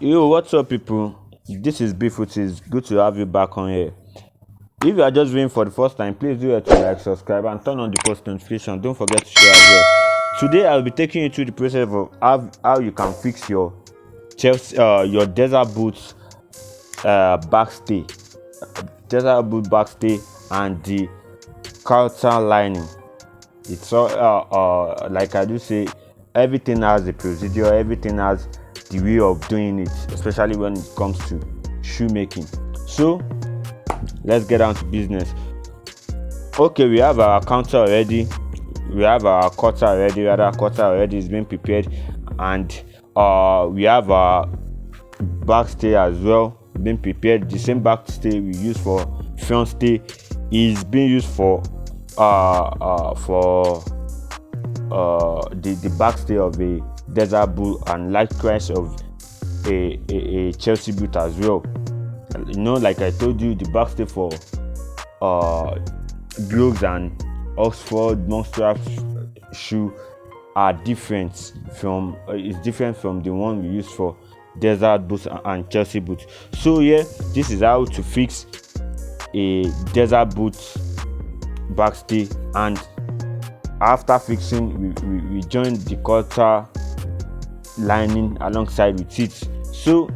Yo, what's up, people? This is Beefut. It's good to have you back on here. If you are just viewing for the first time, please do it to like, subscribe, and turn on the post notification. Don't forget to share as well. Today, I'll be taking you through the process of how you can fix your your desert boots backstay, and the quater lining. It's all like I do say, everything has a procedure, everything has the way of doing it, especially when it comes to shoemaking. So let's get down to business. Okay, we have our counter already, we have our cutter already, rather cutter already is being prepared, and we have our backstay as well being prepared. The same backstay we use for front stay is being used for the backstay of a desert boot, and likewise of a Chelsea boot as well. Like I told you, the backstay for Brogues and Oxford monster shoe are different from the one we use for desert boots and Chelsea boots. So yeah, this is how to fix a desert boot backstay, and after fixing, we join the cutter lining alongside with it. So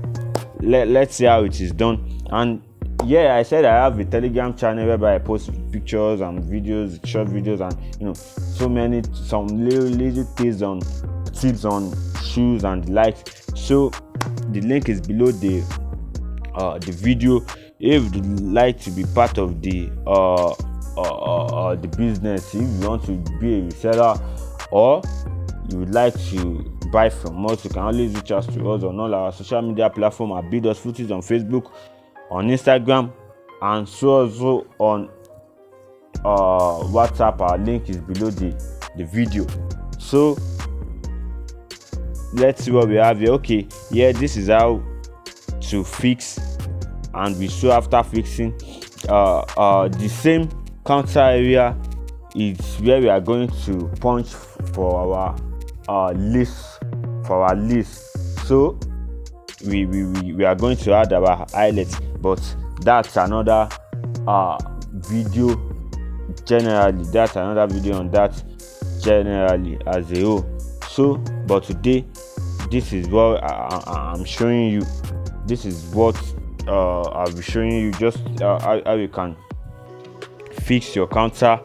let's see how it is done. And yeah, I said I have a Telegram channel whereby I post pictures and videos, short videos, and some little things on tips on shoes and the likes. So the link is below the video. If you'd like to be part of the business, if you want to be a reseller, or you would like to buy from us, you can always reach out to us on all our social media platforms at BeDoesFooties on Facebook, on Instagram, and so also on WhatsApp. Our link is below the video. So let's see what we have here. Okay, yeah, this is how to fix, and we show after fixing the same counter area is where we are going to punch for our lace. So we are going to add our eyelets, but that's another video generally. That's another video on that generally as a whole. So but today, this is what I'm showing you. This is what I'll be showing you, just how you can fix your counter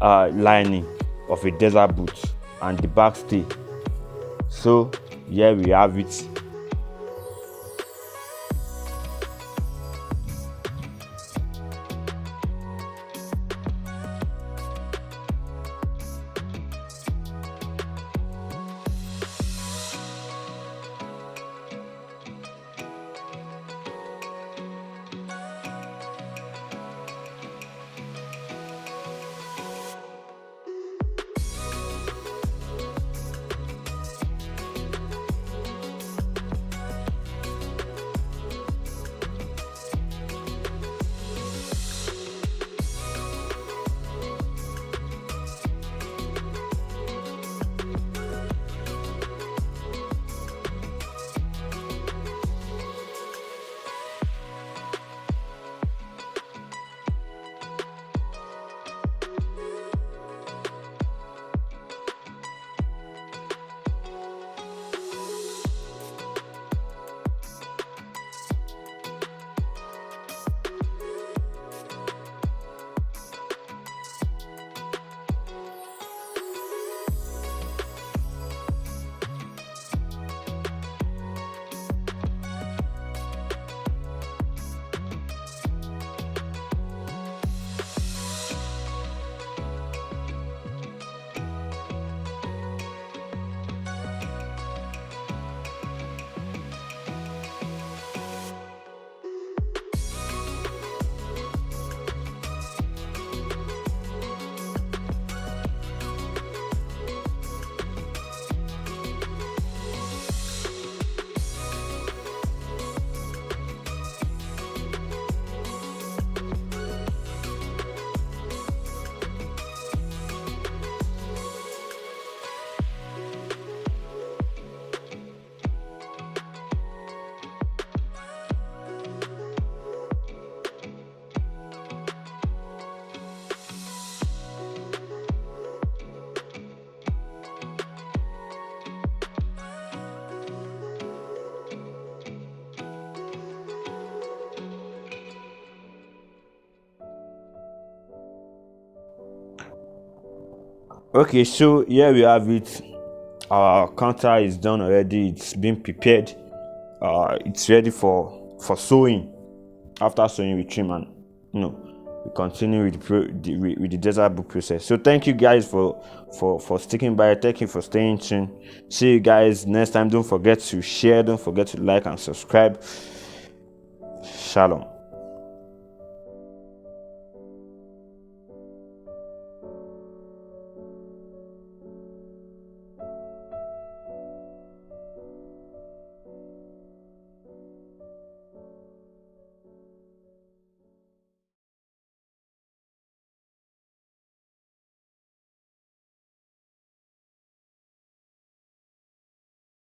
lining of a desert boot and the backstay. So here we have it. Okay, so here we have it. Our counter is done already. It's been prepared. It's ready for sewing. After sewing, we trim and we continue with the desert book process. So thank you guys for sticking by. Thank you for staying tuned. See you guys next time. Don't forget to share. Don't forget to like and subscribe. Shalom.